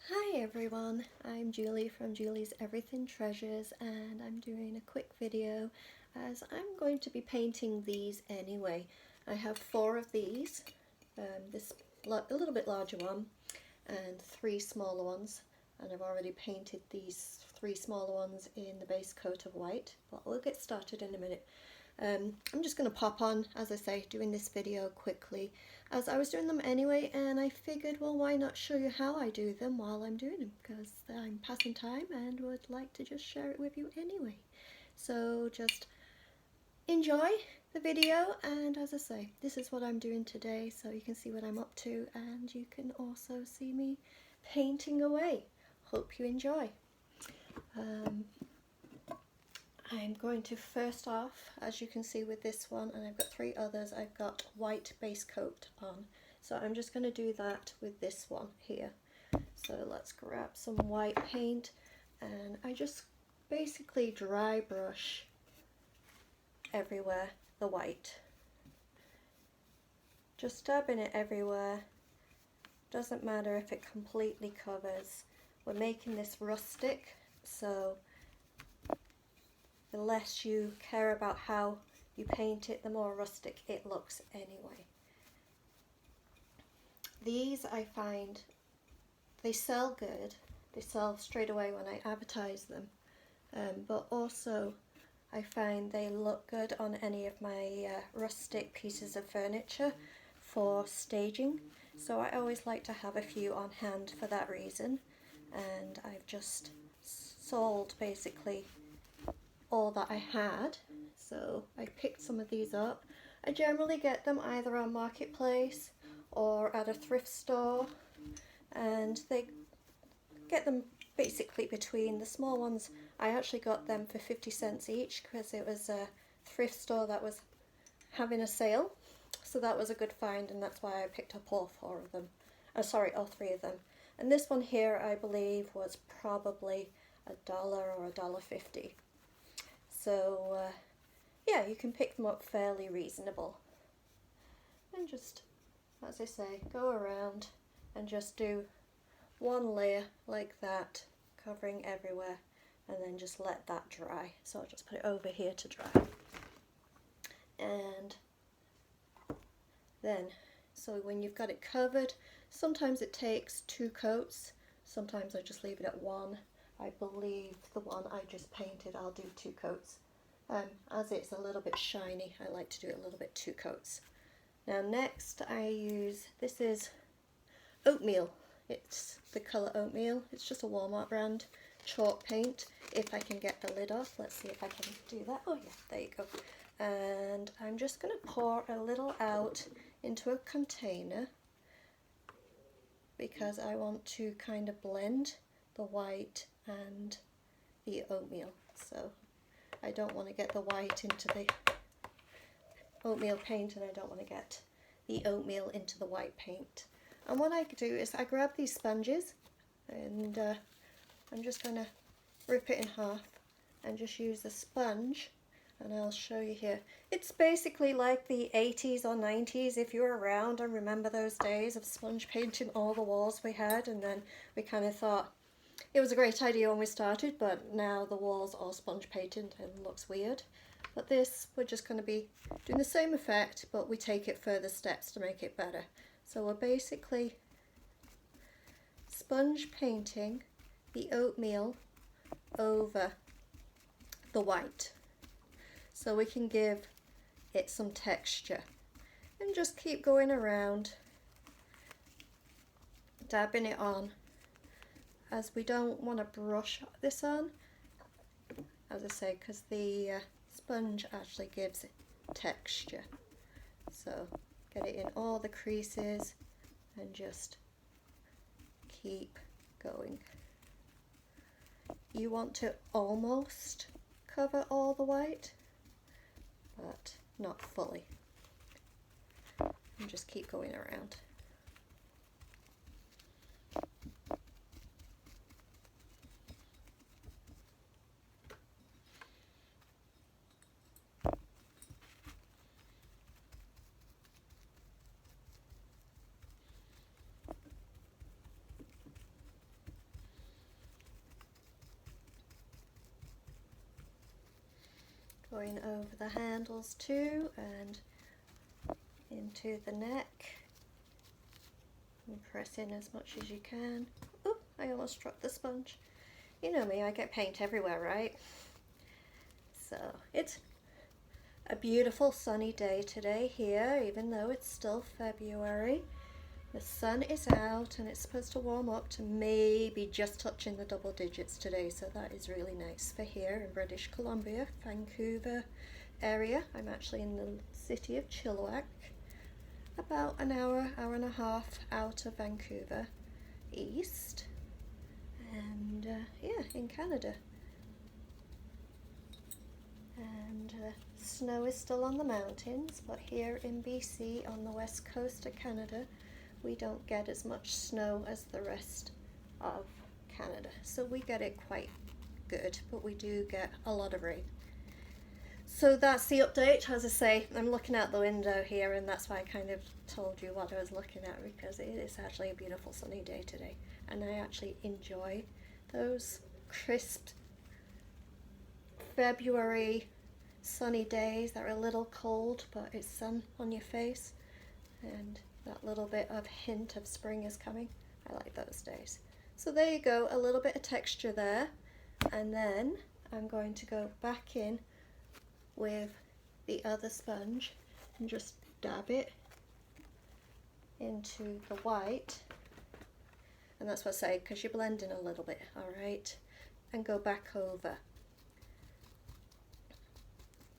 Hi everyone, I'm Julie from Julie's Everything Treasures, and I'm doing a quick video as I'm going to be painting these anyway. I have 4 of these, this a little bit larger one and 3 smaller ones, and I've already painted these 3 smaller ones in the base coat of white, but we'll get started in a minute. I'm just going to pop on, as I say, doing this video quickly as I was doing them anyway, and I figured, well, why not show you how I do them while I'm doing them, because I'm passing time and would like to just share it with you anyway. So just enjoy the video, and as I say, this is what I'm doing today, so you can see what I'm up to and you can also see me painting away. Hope you enjoy. I'm going to first off, as you can see with this one, and I've got 3 others, I've got white base coat on. So I'm just going to do that with this one here. So let's grab some white paint, and I just basically dry brush everywhere the white. Just dabbing it everywhere. Doesn't matter if it completely covers. We're making this rustic, so the less you care about how you paint it, the more rustic it looks anyway. These, I find, they sell good. They sell straight away when I advertise them, but also I find they look good on any of my rustic pieces of furniture for staging. So I always like to have a few on hand for that reason, and I've just sold basically all that I had, so I picked some of these up. I generally get them either on Marketplace or at a thrift store, and they get them basically between the small ones. I actually got them for 50 cents each because it was a thrift store that was having a sale, so that was a good find, and that's why I picked up all 4 of them. All 3 of them. And this one here, I believe, was probably $1 or $1.50. So yeah, you can pick them up fairly reasonable. And just, as I say, go around and just do one layer like that, covering everywhere, and then just let that dry. So I'll just put it over here to dry. And then, so when you've got it covered, sometimes it takes 2 coats, sometimes I just leave it at 1. I believe the one I just painted, I'll do 2 coats. As it's a little bit shiny, I like to do a little bit 2 coats. Now next I use, this is Oatmeal. It's the colour Oatmeal. It's just a Walmart brand chalk paint. If I can get the lid off, let's see if I can do that. Oh yeah, there you go. And I'm just going to pour a little out into a container because I want to kind of blend the white and the oatmeal. So I don't want to get the white into the oatmeal paint, and I don't want to get the oatmeal into the white paint. And what I do is I grab these sponges, and I'm just going to rip it in half and just use the sponge, and I'll show you here. It's basically like the 80s or 90s, if you're around and remember those days of sponge painting all the walls we had, and then we kind of thought it was a great idea when we started, but now the walls are sponge painted and looks weird. But this, we're just going to be doing the same effect, but we take it further steps to make it better. So we're basically sponge painting the oatmeal over the white, so we can give it some texture. And just keep going around, dabbing it on, as we don't want to brush this on, as I say, because the sponge actually gives it texture. So get it in all the creases and just keep going. You want to almost cover all the white, but not fully. And just keep going around. going over the handles too and into the neck. And press in as much as you can. Oh, I almost dropped the sponge. You know me, I get paint everywhere, right? So it's a beautiful sunny day today here, even though it's still February. The sun is out and it's supposed to warm up to maybe just touching the double digits today, so that is really nice for here in British Columbia, Vancouver area. I'm actually in the city of Chilliwack, about an hour, hour and a half out of Vancouver east, and yeah, in Canada. And snow is still on the mountains, but here in BC on the west coast of Canada we don't get as much snow as the rest of Canada, so we get it quite good, but we do get a lot of rain. So that's the update. As I say, I'm looking out the window here, and that's why I kind of told you what I was looking at, because it is actually a beautiful sunny day today, and I actually enjoy those crisp February sunny days that are a little cold, but it's sun on your face and that little bit of hint of spring is coming. I like those days. So there you go, a little bit of texture there, and then I'm going to go back in with the other sponge and just dab it into the white, and that's what I say, because you're blending a little bit, alright, and go back over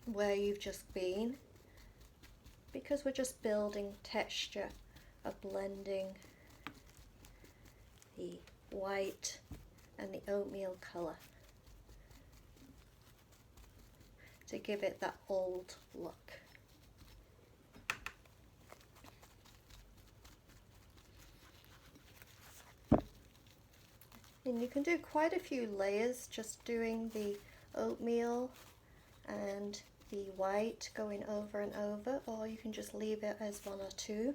where you've just been, because we're just building texture of blending the white and the oatmeal colour to give it that old look. And you can do quite a few layers just doing the oatmeal and the white going over and over, or you can just leave it as one or two.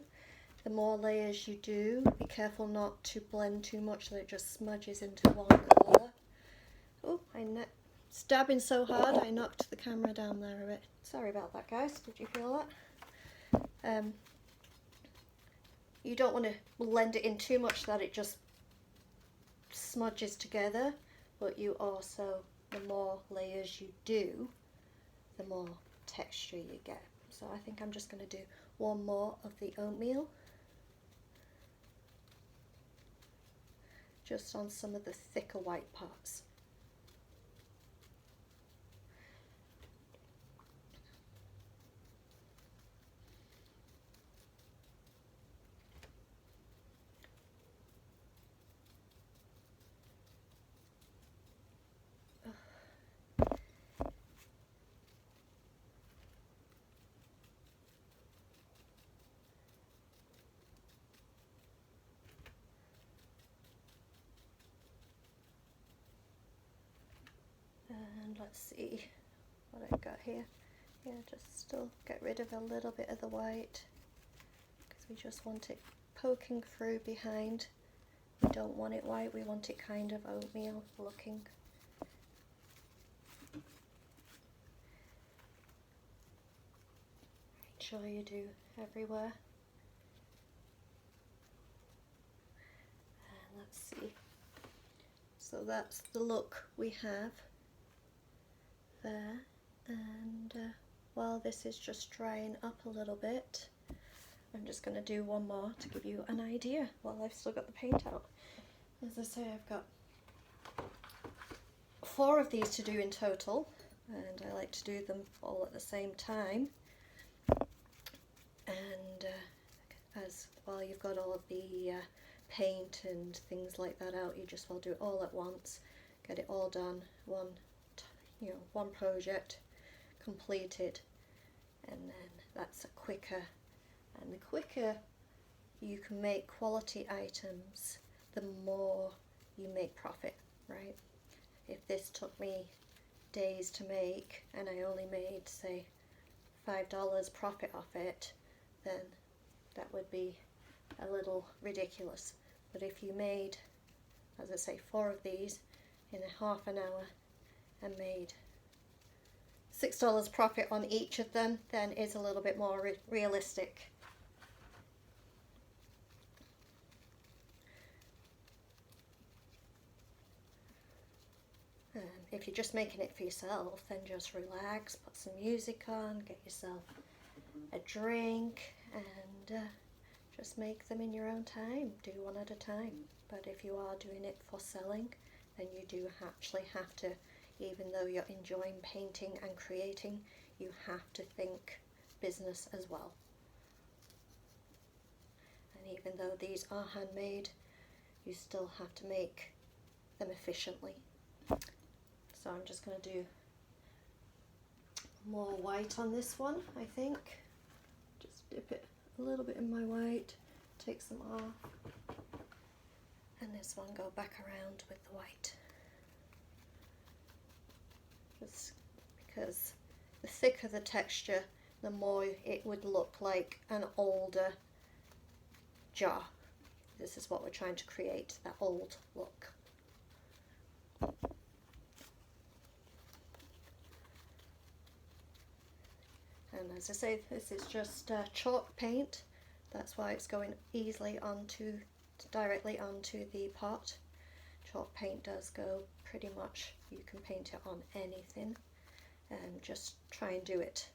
The more layers you do, be careful not to blend too much so it just smudges into one colour. Oh, stabbing so hard I knocked the camera down there a bit. Sorry about that, guys. Did you feel that? You don't want to blend it in too much that it just smudges together, but you also, the more layers you do, the more texture you get. So I think I'm just going to do one more of the oatmeal, just on some of the thicker white parts. And let's see what I've got here. Yeah, just still get rid of a little bit of the white, because we just want it poking through behind. We don't want it white, we want it kind of oatmeal looking. Make sure you do everywhere. And let's see. So that's the look we have there, and while this is just drying up a little bit, I'm just going to do one more to give you an idea while I've still got the paint out. As I say, I've got 4 of these to do in total, and I like to do them all at the same time. And as while you've got all of the paint and things like that out, you just will do it all at once, get it all done, one project completed, and then that's a quicker, and the quicker you can make quality items, the more you make profit, right? If this took me days to make and I only made, say, $5 profit off it, then that would be a little ridiculous. But if you made, as I say, 4 of these in a half an hour and made $6 profit on each of them then is a little bit more realistic. If you're just making it for yourself, then just relax, put some music on, get yourself a drink, and just make them in your own time. Do one at a time. But if you are doing it for selling, then you do actually have to, even though you're enjoying painting and creating, you have to think business as well. And even though these are handmade, you still have to make them efficiently. So I'm just going to do more white on this one, I think. Just dip it a little bit in my white, take some off, and this one go back around with the white. Just because the thicker the texture, the more it would look like an older jar. This is what we're trying to create, that old look. And as I say, this is just chalk paint. That's why it's going easily directly onto the pot. Chalk paint does go pretty much, you can paint it on anything. And just try and do it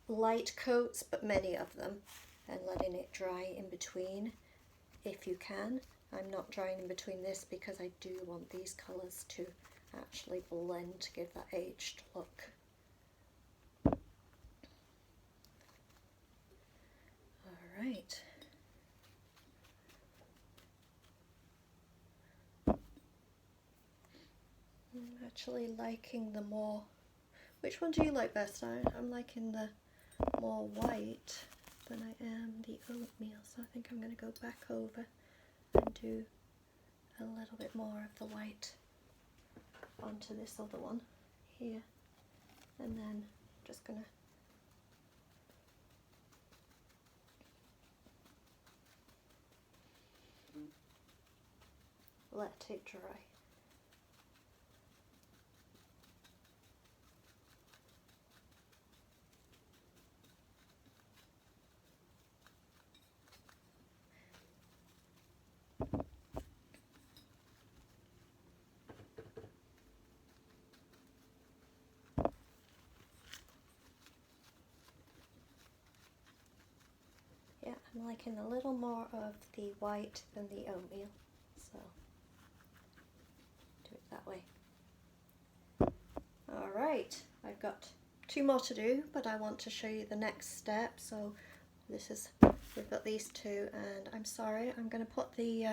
light coats, but many of them, and letting it dry in between if you can. I'm not drying in between this because I do want these colours to actually blend to give that aged look. Alright. I'm actually liking the more... Which one do you like best? I'm liking the more white than I am the oatmeal, so I think I'm going to go back over and do a little bit more of the white onto this other one here, and then just going to let it dry. Yeah, I'm liking a little more of the white than the oatmeal, so do it that way. Alright, I've got 2 more to do, but I want to show you the next step. So we've got these 2, and I'm sorry, I'm going to put the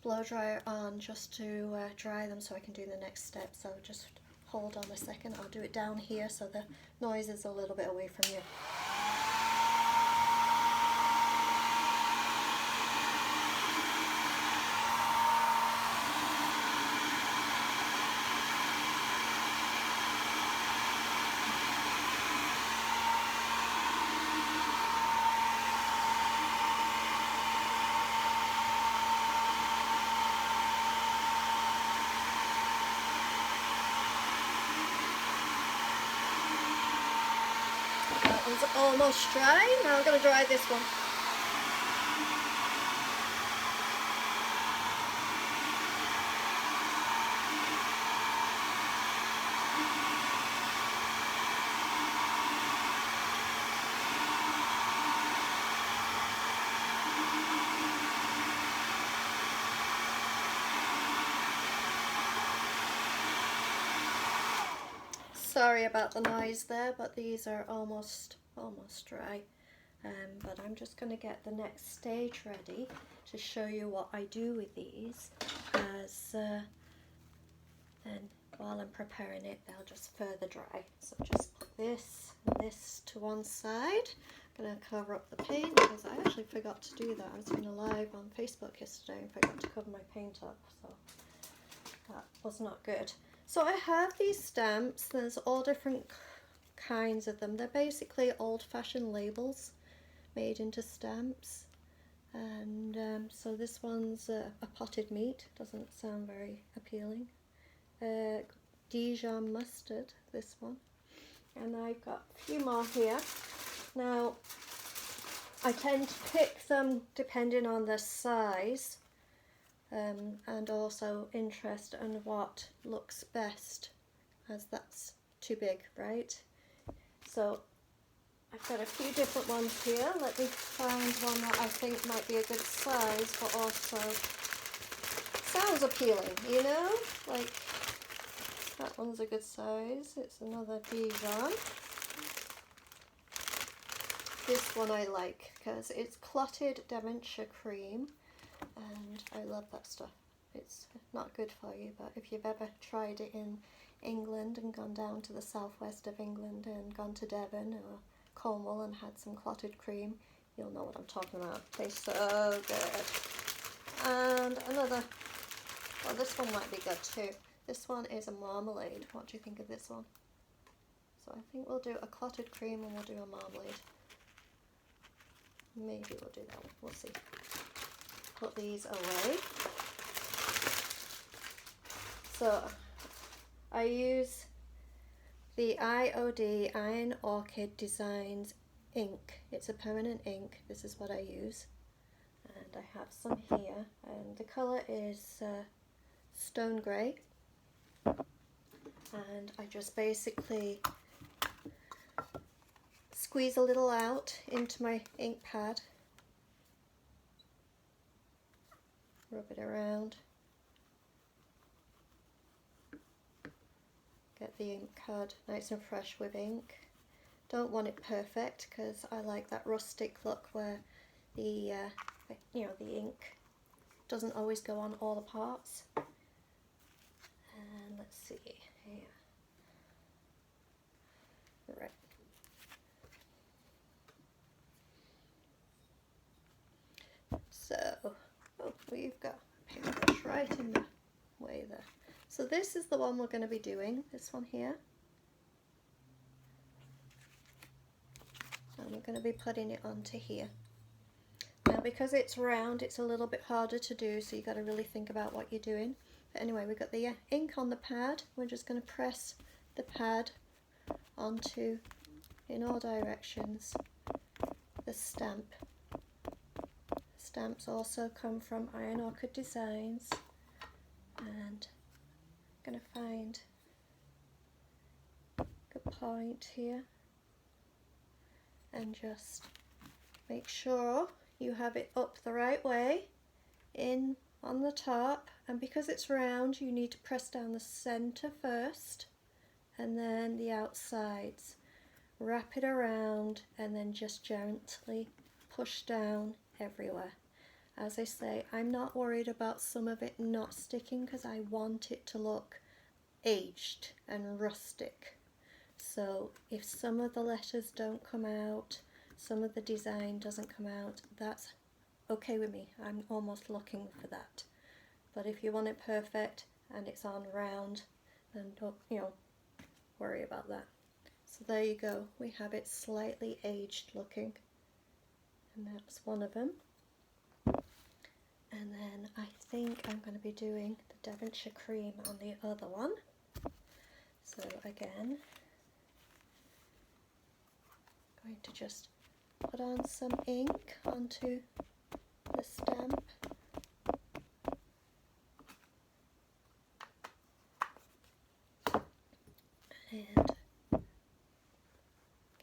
blow dryer on just to dry them so I can do the next step. So just hold on a second, I'll do it down here so the noise is a little bit away from you. That one's almost dry. Now I'm going to dry this one. Sorry about the noise there, but these are almost dry. But I'm just going to get the next stage ready to show you what I do with these, as then while I'm preparing it they'll just further dry. So just put this and this to one side. I'm going to cover up the paint because I actually forgot to do that. I was doing a live on Facebook yesterday and forgot to cover my paint up, so that was not good. So I have these stamps. There's all different kinds of them. They're basically old-fashioned labels made into stamps. And so this one's a potted meat. Doesn't sound very appealing. Dijon mustard, this one. And I've got a few more here. Now, I tend to pick them depending on the size and also interest and what looks best, as that's too big, right? So I've got a few different ones here. Let me find one that I think might be a good size, but also sounds appealing, you know? Like, that one's a good size. It's another Dijon. This one I like because it's clotted Devonshire cream, and I love that stuff. It's not good for you, but if you've ever tried it in England and gone down to the southwest of England and gone to Devon or Cornwall and had some clotted cream, you'll know what I'm talking about. Tastes so good. And another, well, this one might be good too. This one is a marmalade. What do you think of this one? So I think we'll do a clotted cream and we'll do a marmalade. Maybe we'll do that one. We'll see. Put these away. So I use the IOD Iron Orchid Designs ink. It's a permanent ink. This is what I use. And I have some here. And the colour is stone grey. And I just basically squeeze a little out into my ink pad, rub it around, get the ink pad nice and fresh with ink. Don't want it perfect because I like that rustic look where the the ink doesn't always go on all the parts. And let's see here. Right. So, oh, we've got a paintbrush right in the way there. So this is the one we're going to be doing, this one here. And we're going to be putting it onto here. Now because it's round, it's a little bit harder to do, so you've got to really think about what you're doing. But anyway, we've got the ink on the pad. We're just going to press the pad onto, in all directions, the stamp. Stamps also come from Iron Orchid Designs, and I'm going to find a good point here and just make sure you have it up the right way in on the top, and because it's round you need to press down the center first and then the outsides. Wrap it around and then just gently push down everywhere. As I say, I'm not worried about some of it not sticking because I want it to look aged and rustic. So if some of the letters don't come out, some of the design doesn't come out, that's okay with me. I'm almost looking for that. But if you want it perfect and it's on round, then don't, worry about that. So there you go. We have it slightly aged looking. And that's one of them. And then I think I'm going to be doing the Devonshire cream on the other one. So again, I'm going to just put on some ink onto the stamp. And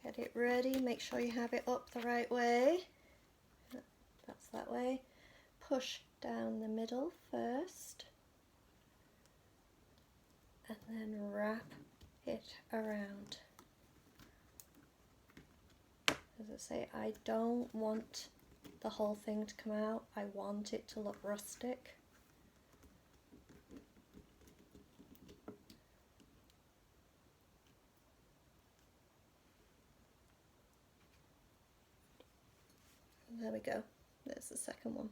get it ready. Make sure you have it up the right way. That's that way. Push down the middle first and then wrap it around. As I say, I don't want the whole thing to come out. I want it to look rustic. There we go. There's the second one.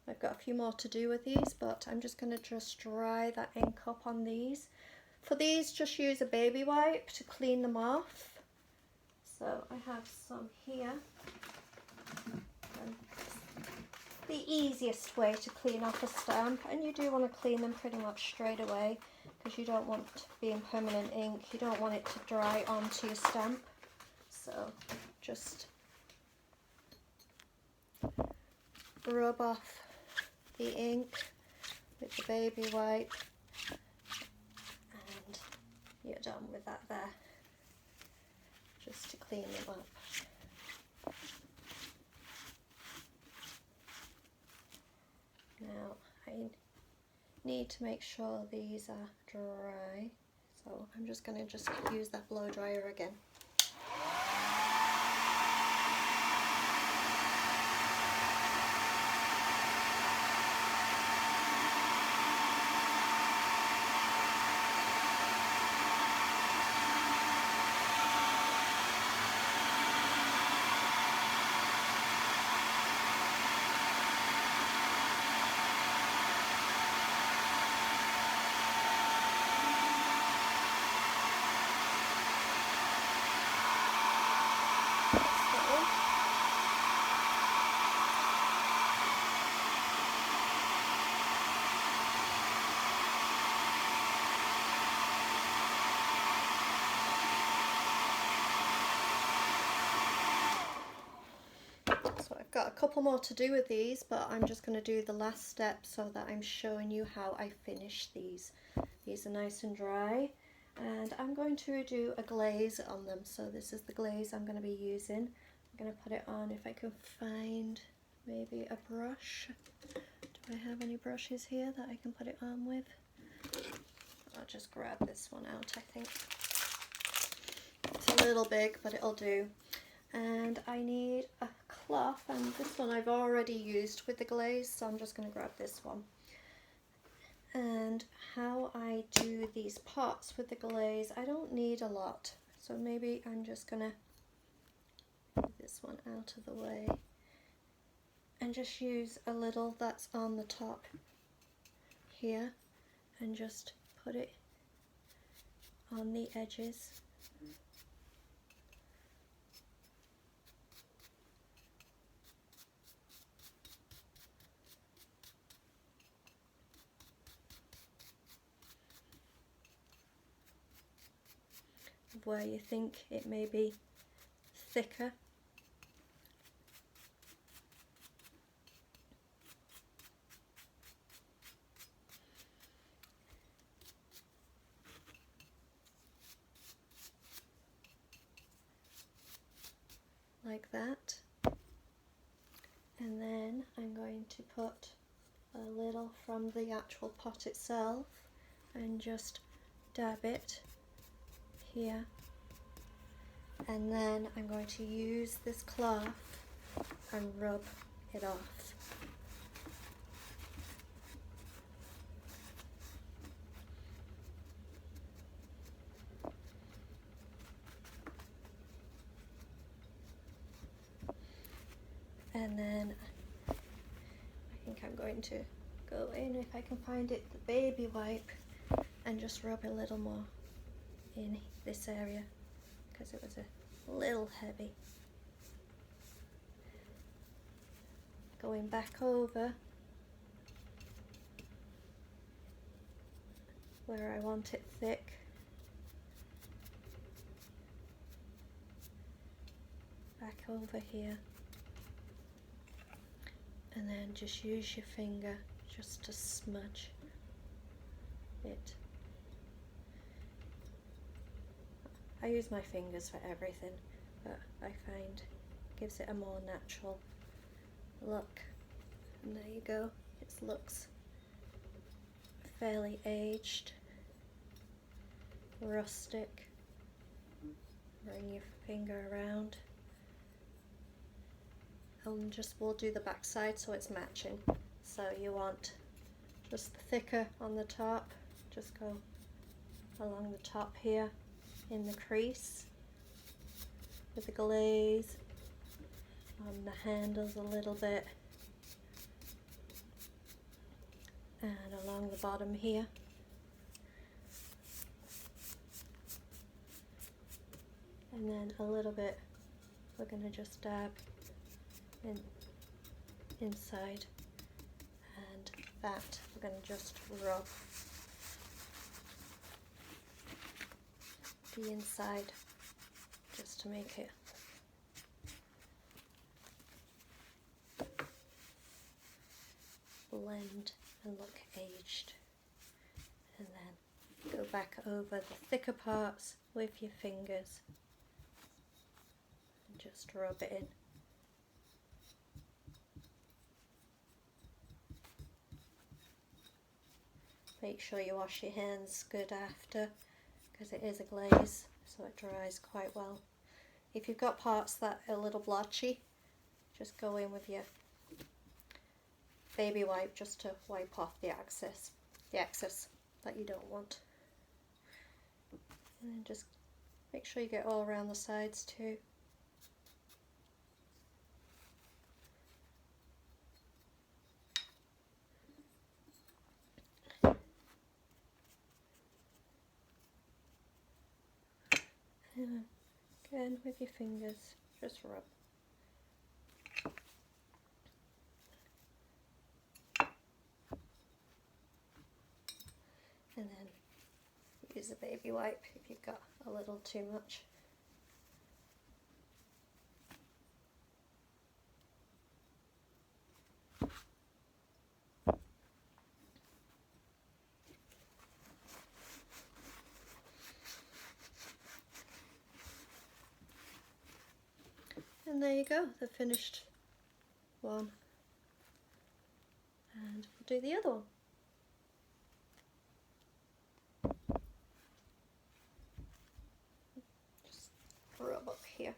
I've got a few more to do with these, but I'm just going to just dry that ink up on these. For these, just use a baby wipe to clean them off. So I have some here. And the easiest way to clean off a stamp, and you do want to clean them pretty much straight away, because you don't want to be in permanent ink. You don't want it to dry onto your stamp. So just rub off the ink with the baby wipe and you're done with that there, just to clean them up. Now I need to make sure these are dry, so I'm just going to use that blow dryer again. Got a couple more to do with these, but I'm just going to do the last step so that I'm showing you how I finish these. These are nice and dry, and I'm going to do a glaze on them. So this is the glaze I'm going to be using. I'm going to put it on, if I can find maybe a brush. Do I have any brushes here that I can put it on with? I'll just grab this one out, I think. It's a little big, but it'll do. And I need a cloth, and this one I've already used with the glaze, so I'm just going to grab this one. And how I do these pots with the glaze, I don't need a lot, so maybe I'm just going to move this one out of the way and just use a little that's on the top here and just put it on the edges. Where you think it may be thicker. Like that. And then I'm going to put a little from the actual pot itself and just dab it here, and then I'm going to use this cloth and rub it off. And then I think I'm going to go in, if I can find it, the baby wipe, and just rub a little more in this area because it was a little heavy. Going back over where I want it thick. Back over here. And then just use your finger just to smudge it. I use my fingers for everything, but I find it gives it a more natural look. And there you go, it looks fairly aged, rustic. Bring your finger around. And we'll do the back side so it's matching. So you want just the thicker on the top, just go along the top here in the crease with the glaze, on the handles a little bit, and along the bottom here. And then a little bit, we're going to just dab inside, and that we're going to just rub the inside just to make it blend and look aged. And then go back over the thicker parts with your fingers and just rub it in. Make sure you wash your hands good after, because it is a glaze, so it dries quite well. If you've got parts that are a little blotchy, just go in with your baby wipe just to wipe off the excess that you don't want. And then just make sure you get all around the sides too. And again with your fingers, just rub. And then use a baby wipe if you've got a little too much. And there you go, the finished one. And we'll do the other one. Just rub up here.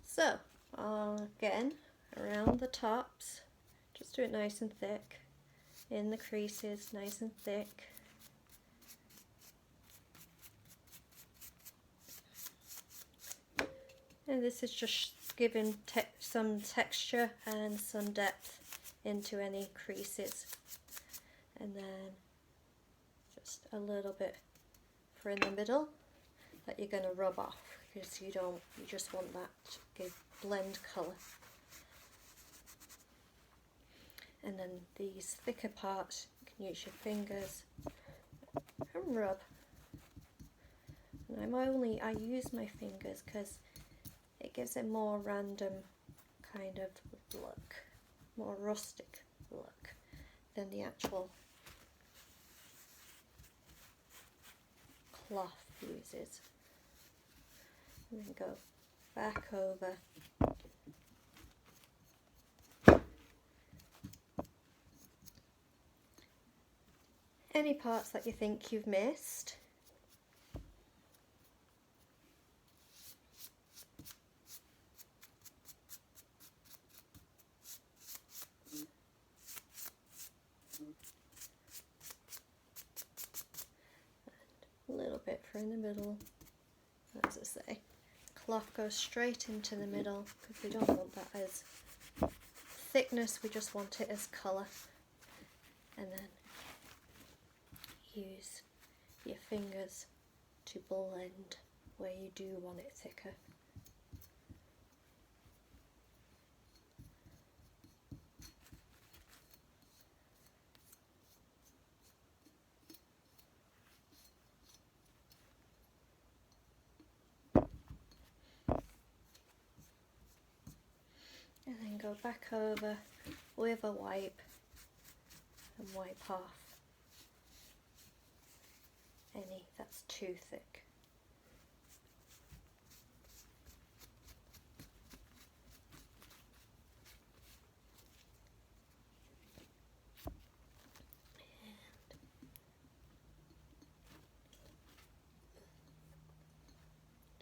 So, again, around the tops, just do it nice and thick. In the creases, nice and thick. And this is just giving some texture and some depth into any creases. And then just a little bit for in the middle that you're going to rub off, because you just want that to give blend colour. And then these thicker parts, you can use your fingers and rub. And I use my fingers because it gives a more random kind of look, more rustic look than the actual cloth uses. And then go back over. Any parts that you think you've missed. A little bit for in the middle. As I say, cloth goes straight into the middle because we don't want that as thickness, we just want it as colour. And then use your fingers to blend where you do want it thicker. And then go back over with a wipe and wipe off any that's too thick. And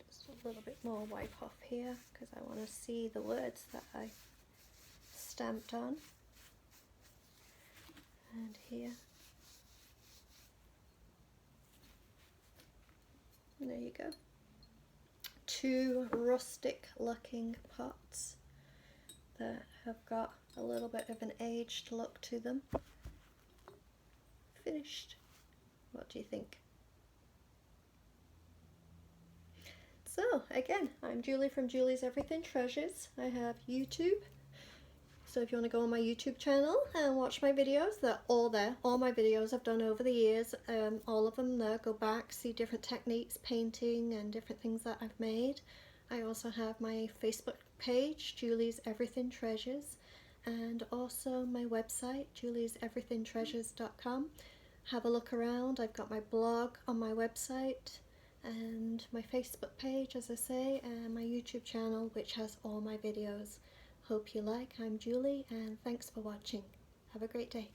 just a little bit more wipe off here because I want to see the words that I stamped on. And here. And there you go. Two rustic looking pots that have got a little bit of an aged look to them. Finished. What do you think? So again, I'm Julie from Julie's Everything Treasures. I have YouTube, So if you want to go on my YouTube channel and watch my videos, they're all there. All my videos I've done over the years, all of them there. Go back, see different techniques, painting and different things that I've made. I also have my Facebook page, Julie's Everything Treasures, and also my website, julieseverythingtreasures.com. Have a look around. I've got my blog on my website and my Facebook page, as I say, and my YouTube channel, which has all my videos. Hope you like. I'm Julie, and thanks for watching. Have a great day.